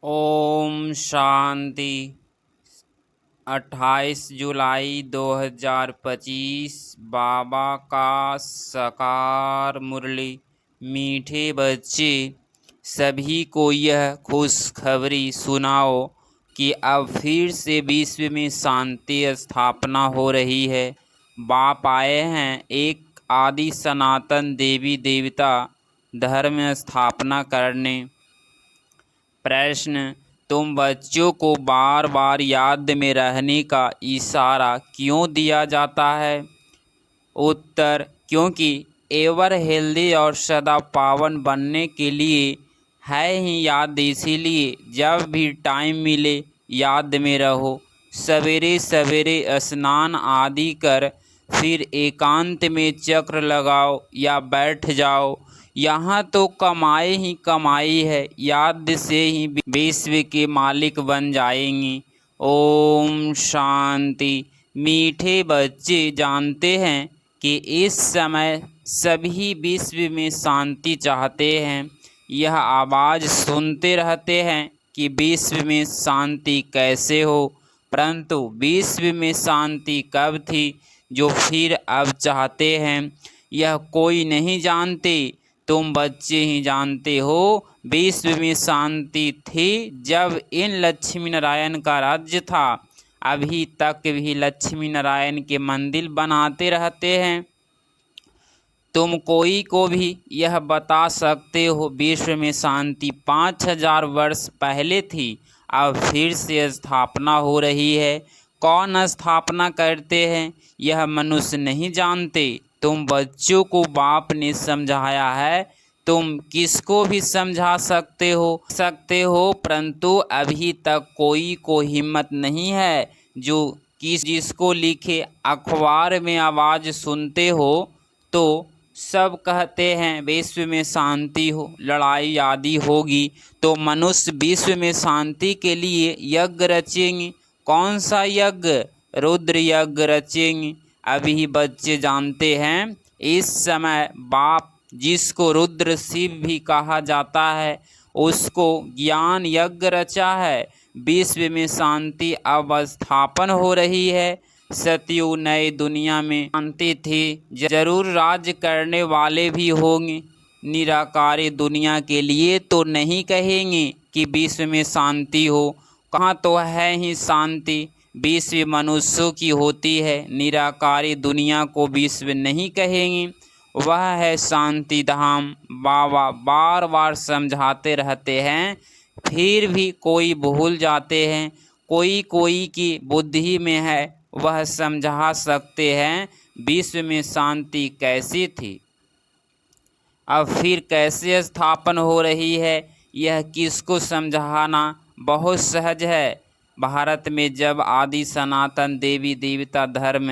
ओम शांति। 28 जुलाई 2025 बाबा का साकार मुरली। मीठे बच्चे, सभी को यह खुशखबरी सुनाओ कि अब फिर से विश्व में शांति स्थापना हो रही है। बाप आए हैं एक आदि सनातन देवी देवता धर्म स्थापना करने। प्रश्न: तुम बच्चों को बार बार याद में रहने का इशारा क्यों दिया जाता है? उत्तर: क्योंकि एवर हेल्दी और सदा पावन बनने के लिए है ही याद। इसीलिए जब भी टाइम मिले याद में रहो। सवेरे सवेरे स्नान आदि कर फिर एकांत में चक्र लगाओ या बैठ जाओ। यहाँ तो कमाई ही कमाई है, याद से ही विश्व के मालिक बन जाएंगे। ओम शांति। मीठे बच्चे जानते हैं कि इस समय सभी विश्व में शांति चाहते हैं। यह आवाज़ सुनते रहते हैं कि विश्व में शांति कैसे हो, परंतु विश्व में शांति कब थी जो फिर अब चाहते हैं, यह कोई नहीं जानते। तुम बच्चे ही जानते हो। विश्व में शांति थी जब इन लक्ष्मी नारायण का राज्य था। अभी तक भी लक्ष्मी नारायण के मंदिर बनाते रहते हैं। तुम कोई को भी यह बता सकते हो विश्व में शांति 5000 वर्ष पहले थी, अब फिर से स्थापना हो रही है। कौन स्थापना करते हैं यह मनुष्य नहीं जानते। तुम बच्चों को बाप ने समझाया है, तुम किसको भी समझा सकते हो, परंतु अभी तक कोई को हिम्मत नहीं है जो जिसको लिखे अखबार में आवाज़ सुनते हो तो सब कहते हैं विश्व में शांति हो, लड़ाई आदि होगी तो मनुष्य विश्व में शांति के लिए यज्ञ रचेंगे। कौन सा यज्ञ? रुद्र यज्ञ रचेंगे। अभी बच्चे जानते हैं इस समय बाप जिसको रुद्र शिव भी कहा जाता है उसको ज्ञान यज्ञ रचा है। विश्व में शांति अब स्थापन हो रही है। सतयुग नए दुनिया में शांति थी, जरूर राज्य करने वाले भी होंगे। निराकारी दुनिया के लिए तो नहीं कहेंगे कि विश्व में शांति हो, कहाँ तो है ही शांति। विश्व मनुष्यों की होती है, निराकारी दुनिया को विश्व नहीं कहेंगे, वह है शांति धाम। बाबा बार बार समझाते रहते हैं, फिर भी कोई भूल जाते हैं। कोई की बुद्धि में है, वह समझा सकते हैं विश्व में शांति कैसी थी, अब फिर कैसे स्थापन हो रही है। यह किसको समझाना बहुत सहज है। भारत में जब आदि सनातन देवी देवता धर्म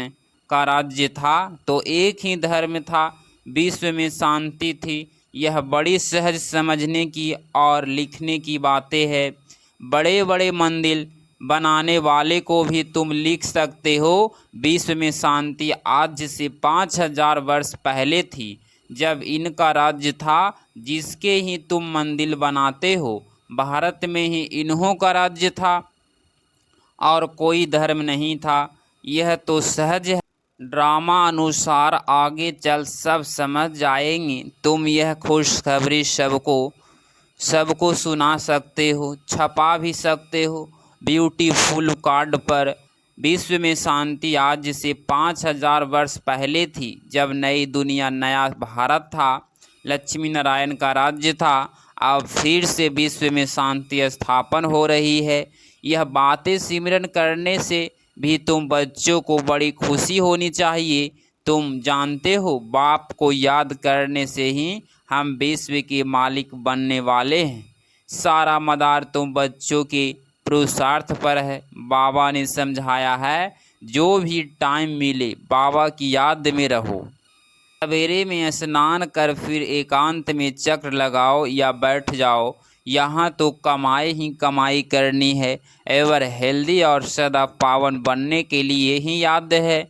का राज्य था तो एक ही धर्म था, विश्व में शांति थी। यह बड़ी सहज समझने की और लिखने की बातें है। बड़े बड़े मंदिर बनाने वाले को भी तुम लिख सकते हो विश्व में शांति आज से 5000 वर्ष पहले थी, जब इनका राज्य था जिसके ही तुम मंदिर बनाते हो। भारत में ही इन्हों का राज्य था और कोई धर्म नहीं था। यह तो सहज है, ड्रामा अनुसार आगे चल सब समझ जाएंगे। तुम यह खुशखबरी सबको सुना सकते हो, छपा भी सकते हो ब्यूटीफुल कार्ड पर। विश्व में शांति आज से 5000 वर्ष पहले थी, जब नई दुनिया नया भारत था, लक्ष्मी नारायण का राज्य था। अब फिर से विश्व में शांति स्थापन हो रही है। यह बातें सिमरन करने से भी तुम बच्चों को बड़ी खुशी होनी चाहिए। तुम जानते हो बाप को याद करने से ही हम विश्व के मालिक बनने वाले हैं। सारा मदार तुम बच्चों के पुरुषार्थ पर है। बाबा ने समझाया है, जो भी टाइम मिले बाबा की याद में रहो। सवेरे में स्नान कर फिर एकांत में चक्र लगाओ या बैठ जाओ। यहाँ तो कमाई ही कमाई करनी है। एवर हेल्दी और सदा पावन बनने के लिए ही याद है।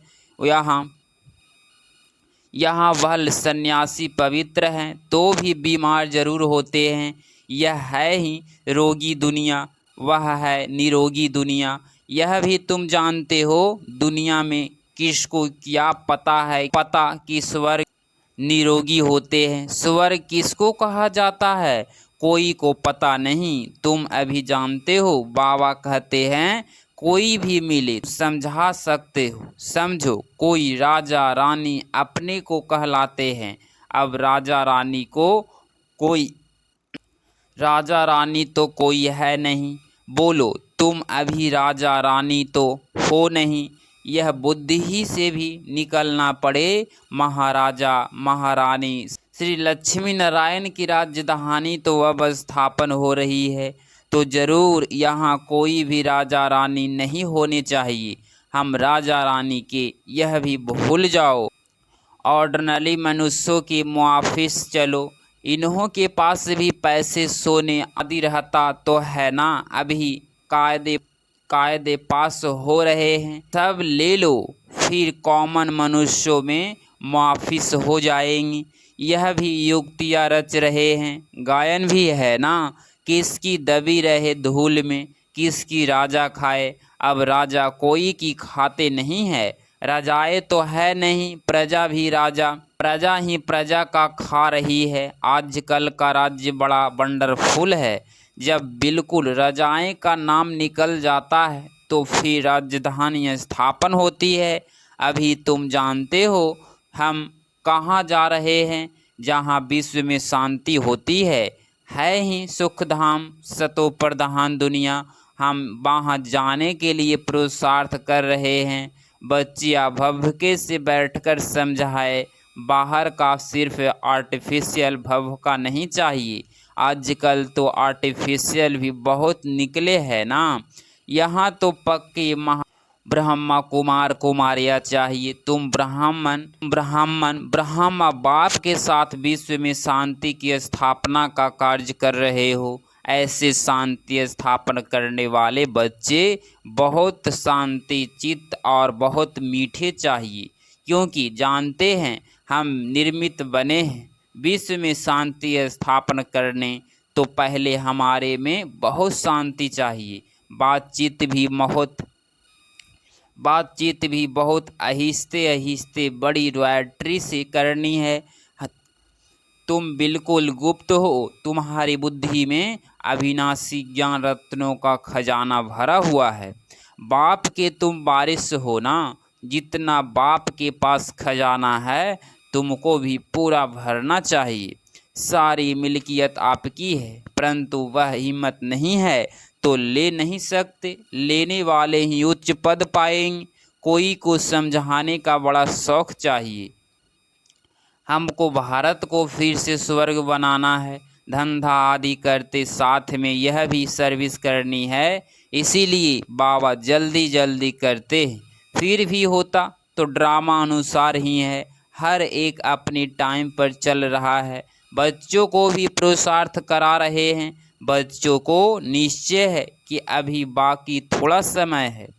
यहाँ वह सन्यासी पवित्र हैं तो भी बीमार जरूर होते हैं। यह है ही रोगी दुनिया, वह है निरोगी दुनिया। यह भी तुम जानते हो दुनिया में किसको क्या पता है, पता कि स्वर्ग निरोगी होते हैं। स्वर्ग किसको कहा जाता है कोई को पता नहीं, तुम अभी जानते हो। बाबा कहते हैं कोई भी मिले समझा सकते हो, समझो। कोई राजा रानी अपने को कहलाते हैं। अब राजा रानी को कोई राजा रानी तो कोई है नहीं। बोलो तुम अभी राजा रानी तो हो नहीं। यह बुद्धि ही से भी निकलना पड़े महाराजा महारानी। श्री लक्ष्मी नारायण की राजधानी तो अब स्थापन हो रही है, तो जरूर यहाँ कोई भी राजा रानी नहीं होने चाहिए। हम राजा रानी के यह भी भूल जाओ। ऑर्डिनरी मनुष्यों के मुआफिस चलो। इन्हों के पास भी पैसे सोने आदि रहता तो है ना। अभी कायदे कायदे पास हो रहे हैं, सब ले लो, फिर कॉमन मनुष्यों में मुआफिस हो जाएंगी। यह भी युक्तियाँ रच रहे हैं, गायन भी है ना। किसकी दबी रहे धूल में, किसकी राजा खाए। अब राजा कोई की खाते नहीं है, राजाए तो है नहीं, प्रजा भी राजा, प्रजा ही प्रजा का खा रही है। आजकल का राज्य बड़ा वंडरफुल है। जब बिल्कुल राजाएं का नाम निकल जाता है तो फिर राजधानी स्थापन होती है। अभी तुम जानते हो हम कहाँ जा रहे हैं, जहाँ विश्व में शांति होती है ही सुखधाम सतो प्रधान दुनिया। हम वहाँ जाने के लिए पुरुषार्थ कर रहे हैं। बच्चियाँ भभके से बैठकर समझाए, बाहर का सिर्फ आर्टिफिशियल भभका नहीं चाहिए। आजकल तो आर्टिफिशियल भी बहुत निकले हैं ना। यहाँ तो पक्के ब्रह्मा कुमार कुमारियाँ चाहिए। तुम ब्रह्मा बाप के साथ विश्व में शांति की स्थापना का कार्य कर रहे हो। ऐसे शांति स्थापन करने वाले बच्चे बहुत शांति चित्त और बहुत मीठे चाहिए, क्योंकि जानते हैं हम निर्मित बने हैं विश्व में शांति स्थापन करने। तो पहले हमारे में बहुत शांति चाहिए। बातचीत भी बहुत आहिस्ते आहिस्ते बड़ी रॉयल्टी से करनी है। तुम बिल्कुल गुप्त हो, तुम्हारी बुद्धि में अविनाशी ज्ञान रत्नों का खजाना भरा हुआ है। बाप के तुम वारिस हो ना, जितना बाप के पास खजाना है तुमको भी पूरा भरना चाहिए। सारी मिल्कियत आपकी है, परंतु वह हिम्मत नहीं है तो ले नहीं सकते। लेने वाले ही उच्च पद पाएंगे। कोई को समझाने का बड़ा शौक चाहिए। हमको भारत को फिर से स्वर्ग बनाना है। धंधा आदि करते साथ में यह भी सर्विस करनी है, इसीलिए बाबा जल्दी जल्दी करते हैं। फिर भी होता तो ड्रामा अनुसार ही है। हर एक अपनी टाइम पर चल रहा है। बच्चों को भी पुरुषार्थ करा रहे हैं। बच्चों को निश्चय है कि अभी बाकी थोड़ा समय है।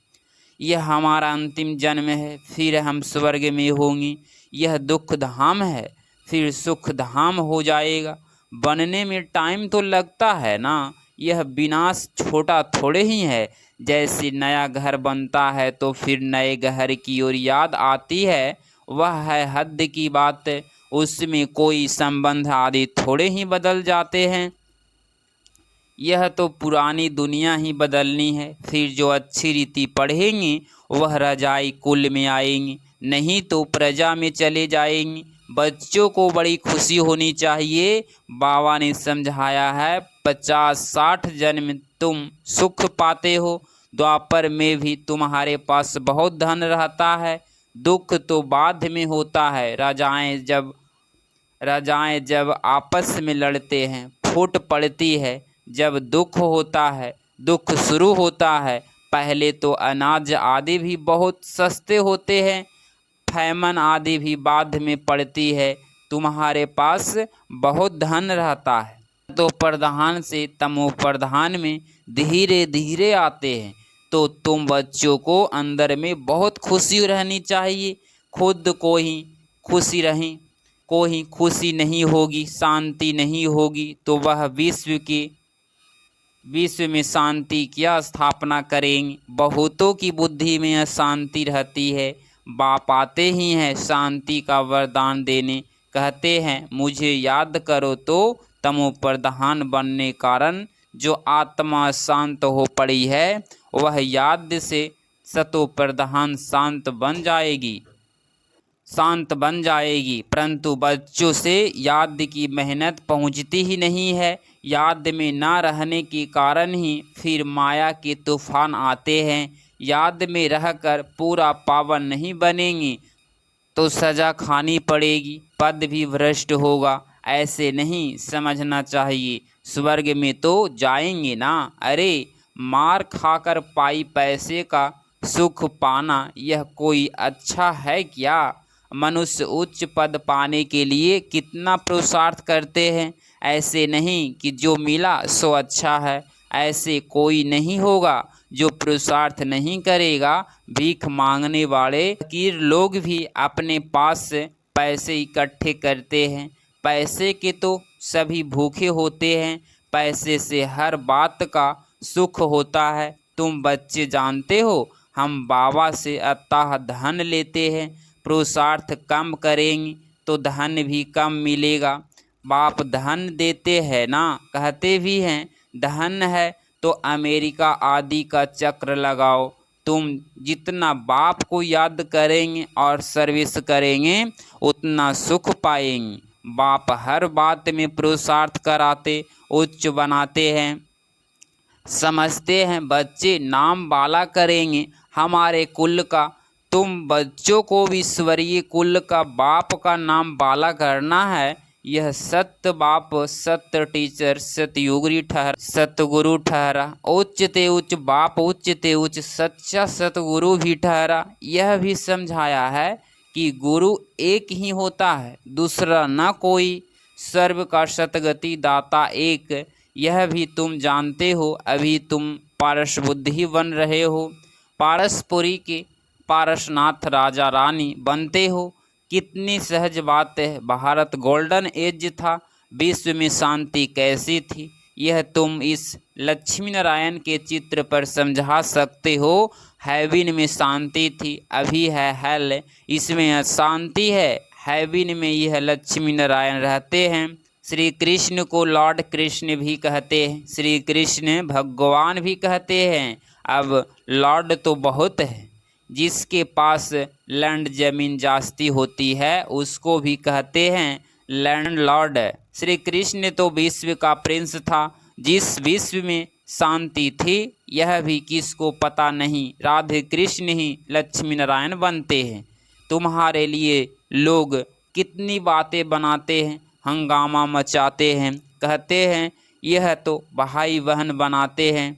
यह हमारा अंतिम जन्म है, फिर हम स्वर्ग में होंगे। यह दुख धाम है, फिर सुख धाम हो जाएगा। बनने में टाइम तो लगता है ना। यह विनाश छोटा थोड़े ही है। जैसे नया घर बनता है तो फिर नए घर की ओर याद आती है, वह है हद की बात। उसमें कोई संबंध आदि थोड़े ही बदल जाते हैं। यह तो पुरानी दुनिया ही बदलनी है। फिर जो अच्छी रीति पढ़ेंगे वह रजाई कुल में आएंगे, नहीं तो प्रजा में चले जाएंगे। बच्चों को बड़ी खुशी होनी चाहिए। बाबा ने समझाया है 50-60 जन्म तुम सुख पाते हो। द्वापर में भी तुम्हारे पास बहुत धन रहता है। दुख तो बाद में होता है। राजाएं जब आपस में लड़ते हैं फूट पड़ती है। जब दुख होता है, दुख शुरू होता है, पहले तो अनाज आदि भी बहुत सस्ते होते हैं, फैमन आदि भी बाद में पड़ती है। तुम्हारे पास बहुत धन रहता है तो प्रधान से तमो प्रधान में धीरे धीरे आते हैं। तो तुम बच्चों को अंदर में बहुत खुशी रहनी चाहिए, खुद को ही खुशी रहें। को ही खुशी नहीं होगी, शांति नहीं होगी, तो वह विश्व में शांति क्या स्थापना करेंगे। बहुतों की बुद्धि में अशांति रहती है। बाप आते ही हैं शांति का वरदान देने, कहते हैं मुझे याद करो, तो तमो प्रधान बनने कारण जो आत्मा शांत हो पड़ी है वह याद से सतो प्रधान शांत बन जाएगी। परंतु बच्चों से याद की मेहनत पहुंचती ही नहीं है। याद में ना रहने के कारण ही फिर माया के तूफान आते हैं। याद में रहकर पूरा पावन नहीं बनेंगे तो सजा खानी पड़ेगी, पद भी भ्रष्ट होगा। ऐसे नहीं समझना चाहिए। स्वर्ग में तो जाएंगे ना। अरे मार खाकर पाई पैसे का सुख पाना यह कोई अच्छा है क्या। मनुष्य उच्च पद पाने के लिए कितना पुरुषार्थ करते हैं। ऐसे नहीं कि जो मिला सो अच्छा है। ऐसे कोई नहीं होगा जो पुरुषार्थ नहीं करेगा। भीख मांगने वाले फकीर लोग भी अपने पास पैसे इकट्ठे करते हैं। पैसे के तो सभी भूखे होते हैं। पैसे से हर बात का सुख होता है। तुम बच्चे जानते हो, हम बाबा से अथाह धन लेते हैं। पुरुषार्थ कम करेंगे तो धन भी कम मिलेगा। बाप धन देते हैं ना, कहते भी हैं धन है तो अमेरिका आदि का चक्र लगाओ। तुम जितना बाप को याद करेंगे और सर्विस करेंगे उतना सुख पाएंगे। बाप हर बात में पुरुषार्थ कराते, उच्च बनाते हैं। समझते हैं बच्चे नाम बाला करेंगे हमारे कुल का। तुम बच्चों को ईश्वरीय कुल का बाप का नाम बाला करना है। यह सत्य बाप, सत्य टीचर, सतगुरु ठहरा। उच्च ते उच्च बाप, उच्च ते उच्च सच्चा सतगुरु भी ठहरा। यह भी समझाया है कि गुरु एक ही होता है, दूसरा न कोई। सर्व का सतगति दाता एक, यह भी तुम जानते हो। अभी तुम पारस बुद्धि बन रहे हो। पारसपुरी के पारसनाथ राजा रानी बनते हो। कितनी सहज बात है। भारत गोल्डन एज था, विश्व में शांति कैसी थी यह तुम इस लक्ष्मी नारायण के चित्र पर समझा सकते हो। हेवन में शांति थी, अभी है हेल, इसमें अशांति है। हेवन में यह लक्ष्मी नारायण रहते हैं। श्री कृष्ण को लॉर्ड कृष्ण भी कहते हैं, श्री कृष्ण भगवान भी कहते हैं। अब लॉर्ड तो बहुत है, जिसके पास लैंड जमीन जास्ती होती है उसको भी कहते हैं लैंड लॉर्ड। श्री कृष्ण तो विश्व का प्रिंस था। जिस विश्व में शांति थी यह भी किसको पता नहीं। राधे कृष्ण ही लक्ष्मी नारायण बनते हैं। तुम्हारे लिए लोग कितनी बातें बनाते हैं, हंगामा मचाते हैं, कहते हैं यह तो भाई बहन बनाते हैं।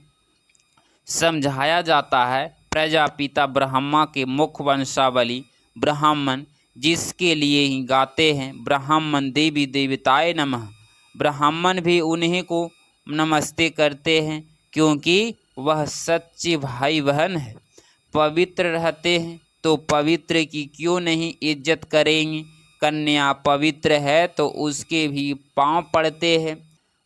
समझाया जाता है प्रजापिता ब्रह्मा के मुख वंशावली ब्राह्मण, जिसके लिए ही गाते हैं ब्राह्मण देवी देवताए नमः। ब्राह्मण भी उन्हीं को नमस्ते करते हैं क्योंकि वह सच्चे भाई बहन है। पवित्र रहते हैं तो पवित्र की क्यों नहीं इज्जत करेंगे। कन्या पवित्र है तो उसके भी पांव पड़ते हैं।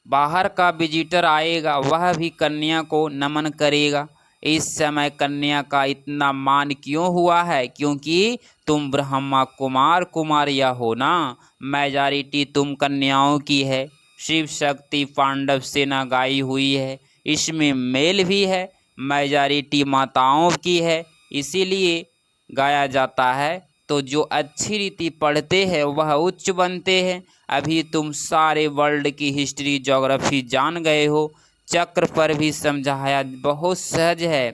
बाहर का विजिटर आएगा वह भी कन्या को नमन करेगा। इस समय कन्या का इतना मान क्यों हुआ है? क्योंकि तुम ब्रह्मा कुमार कुमारिया हो ना। मेजॉरिटी तुम कन्याओं की है। शिव शक्ति पांडव सेना गाई हुई है, इसमें मेल भी है। मेजॉरिटी माताओं की है, इसीलिए गाया जाता है। तो जो अच्छी रीति पढ़ते हैं वह उच्च बनते हैं। अभी तुम सारे वर्ल्ड की हिस्ट्री ज्योग्राफी जान गए हो। चक्र पर भी समझाया बहुत सहज है।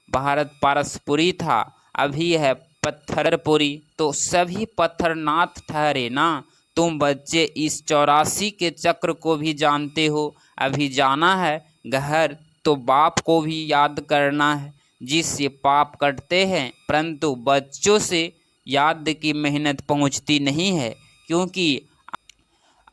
भारत पारसपुरी था, अभी है पत्थरपुरी, तो सभी पत्थरनाथ ठहरे ना। तुम बच्चे इस 84 के चक्र को भी जानते हो। अभी जाना है घर तो बाप को भी याद करना है जिससे पाप कटते हैं। परंतु बच्चों से याद की मेहनत पहुंचती नहीं है क्योंकि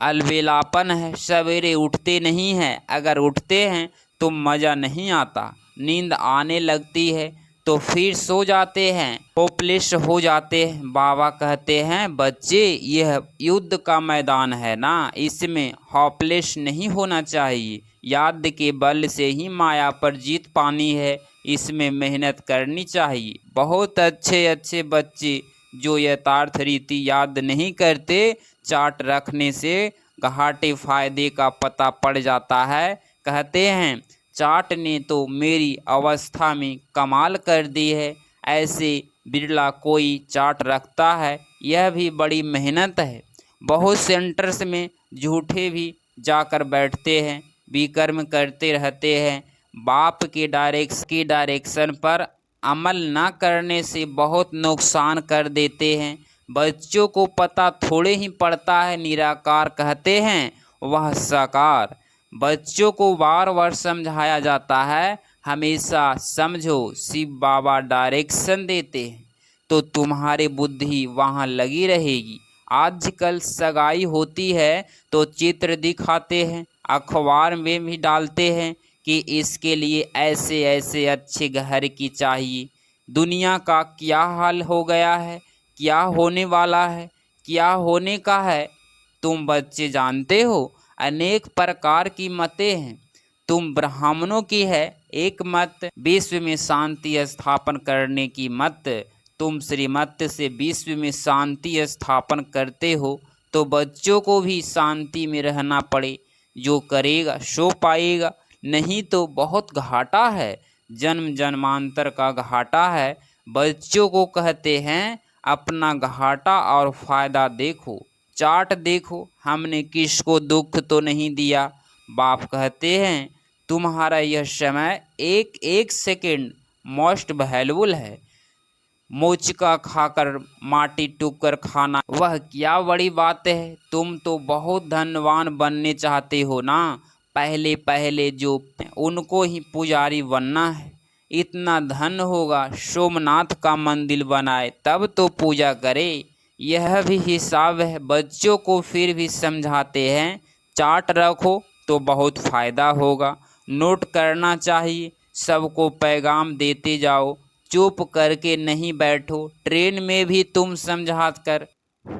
अलबेलापन है, सवेरे उठते नहीं हैं। अगर उठते हैं तो मज़ा नहीं आता, नींद आने लगती है। तो फिर सो जाते हैं, होपलेस हो जाते हैं। बाबा कहते हैं बच्चे, यह युद्ध का मैदान है ना, इसमें होपलेस नहीं होना चाहिए। याद के बल से ही माया पर जीत पानी है, इसमें मेहनत करनी चाहिए। बहुत अच्छे अच्छे बच्चे जो यथार्थ रीति याद नहीं करते, चार्ट रखने से घाटे फायदे का पता पड़ जाता है। कहते हैं चार्ट ने तो मेरी अवस्था में कमाल कर दी है। ऐसे बिरला कोई चार्ट रखता है, यह भी बड़ी मेहनत है। बहुत सेंटर्स में झूठे भी जाकर बैठते हैं, विकर्म करते रहते हैं। बाप के डायरेक्शन पर अमल न करने से बहुत नुकसान कर देते हैं। बच्चों को पता थोड़े ही पड़ता है, निराकार कहते हैं वह साकार। बच्चों को बार बार समझाया जाता है, हमेशा समझो, शिव बाबा डायरेक्शन देते हैं तो तुम्हारी बुद्धि वहाँ लगी रहेगी। आजकल सगाई होती है तो चित्र दिखाते हैं, अखबार में भी डालते हैं कि इसके लिए ऐसे ऐसे अच्छे घर की चाहिए। दुनिया का क्या हाल हो गया है, क्या होने वाला है, क्या होने का है, तुम बच्चे जानते हो। अनेक प्रकार की मतें हैं, तुम ब्राह्मणों की है एक मत, विश्व में शांति स्थापन करने की मत। तुम श्रीमत से विश्व में शांति स्थापन करते हो तो बच्चों को भी शांति में रहना पड़े। जो करेगा सो पाएगा, नहीं तो बहुत घाटा है, जन्म जन्मांतर का घाटा है। बच्चों को कहते हैं अपना घाटा और फायदा देखो, चार्ट देखो, हमने किसको दुख तो नहीं दिया। बाप कहते हैं तुम्हारा यह समय एक एक सेकेंड मोस्ट वैल्यूबल है। मोचका खाकर माटी टूक खाना वह क्या बड़ी बात है। तुम तो बहुत धनवान बनने चाहते हो ना, पहले पहले जो उनको ही पुजारी बनना है। इतना धन होगा, सोमनाथ का मंदिर बनाए तब तो पूजा करे। यह भी हिसाब है। बच्चों को फिर भी समझाते हैं चार्ट रखो तो बहुत फायदा होगा। नोट करना चाहिए, सबको पैगाम देते जाओ, चुप करके नहीं बैठो। ट्रेन में भी तुम समझा कर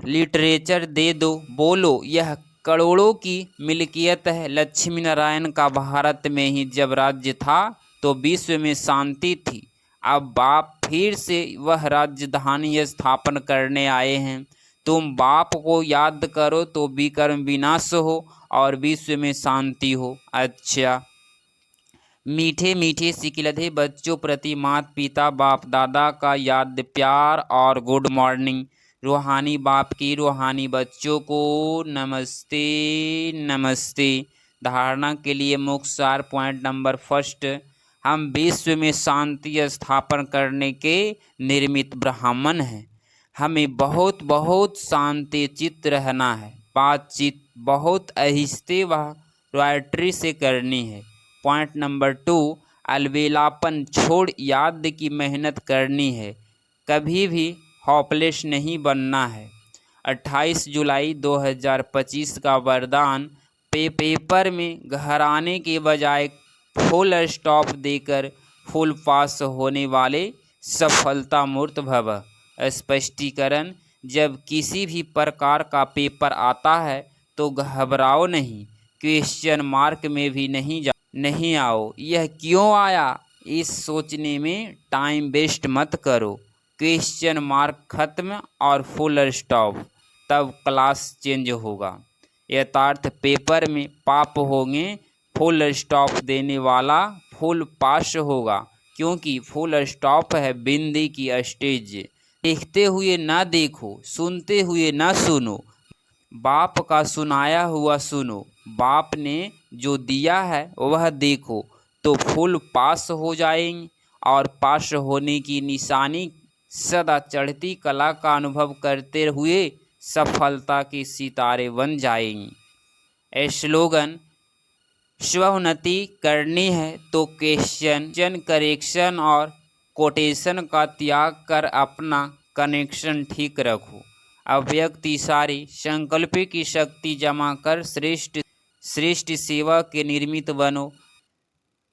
लिटरेचर दे दो, बोलो यह करोड़ों की मिल्कियत है। लक्ष्मी नारायण का भारत में ही जब राज्य था तो विश्व में शांति थी। अब बाप फिर से वह राजधानी स्थापन करने आए हैं। तुम बाप को याद करो तो विकर्म विनाश हो और विश्व में शांति हो। अच्छा, मीठे मीठे सिकिलधे बच्चों प्रति माता पिता बाप दादा का याद प्यार और गुड मॉर्निंग। रूहानी बाप की रूहानी बच्चों को नमस्ते नमस्ते। धारणा के लिए मुख्य सार पॉइंट नंबर फर्स्ट, हम विश्व में शांति स्थापन करने के निर्मित ब्राह्मण हैं। हमें बहुत बहुत शांति चित्त रहना है। बातचीत बहुत आहिस्ते व रॉयट्री से करनी है। पॉइंट नंबर 2, अलबेलापन छोड़ याद की मेहनत करनी है, कभी भी होपलेस नहीं बनना है। 28 जुलाई 2025 का वरदान, पेपर में घर आने के बजाय फुल स्टॉप देकर फुल पास होने वाले सफलता मूर्त भव। स्पष्टीकरण, जब किसी भी प्रकार का पेपर आता है तो घबराओ नहीं, क्वेश्चन मार्क में भी नहीं आओ। यह क्यों आया इस सोचने में टाइम वेस्ट मत करो। क्वेश्चन मार्क खत्म और फुल स्टॉप, तब क्लास चेंज होगा। यथार्थ पेपर में पाप होंगे, फुल स्टॉप देने वाला फुल पास होगा, क्योंकि फुल स्टॉप है बिंदी की स्टेज। देखते हुए ना देखो, सुनते हुए ना सुनो, बाप का सुनाया हुआ सुनो। बाप ने जो दिया है वह देखो तो फुल पास हो जाएंगे। और पास होने की निशानी सदा चढ़ती कला का अनुभव करते हुए सफलता के सितारे बन जाएंगे। स्लोगन, स्वोन्नति करनी है तो क्वेश्चन करेक्शन और कोटेशन का त्याग कर अपना कनेक्शन ठीक रखो। अव्यक्ति सारी संकल्प की शक्ति जमा कर श्रेष्ठ सेवा के निर्मित बनो।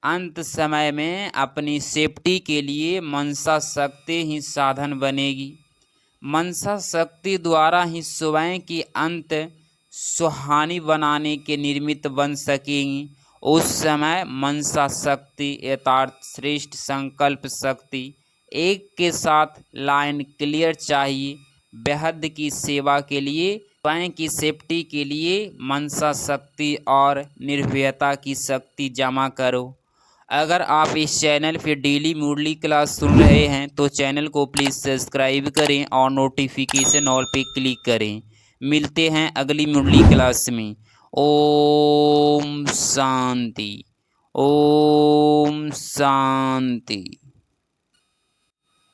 अंत समय में अपनी सेफ्टी के लिए मनसा शक्ति ही साधन बनेगी। मनसा शक्ति द्वारा ही स्वयं की अंत सुहानी बनाने के निर्मित बन सकेंगी। उस समय मनसा शक्ति यथार्थ श्रेष्ठ संकल्प शक्ति एक के साथ लाइन क्लियर चाहिए। बेहद की सेवा के लिए, स्वयं की सेफ्टी के लिए मनसा शक्ति और निर्भयता की शक्ति जमा करो। अगर आप इस चैनल पे डेली मुरली क्लास सुन रहे हैं तो चैनल को प्लीज़ सब्सक्राइब करें और नोटिफिकेशन ऑल पे क्लिक करें। मिलते हैं अगली मुरली क्लास में। ओम शांति। ओम शांति।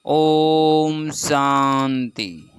ओम शांति।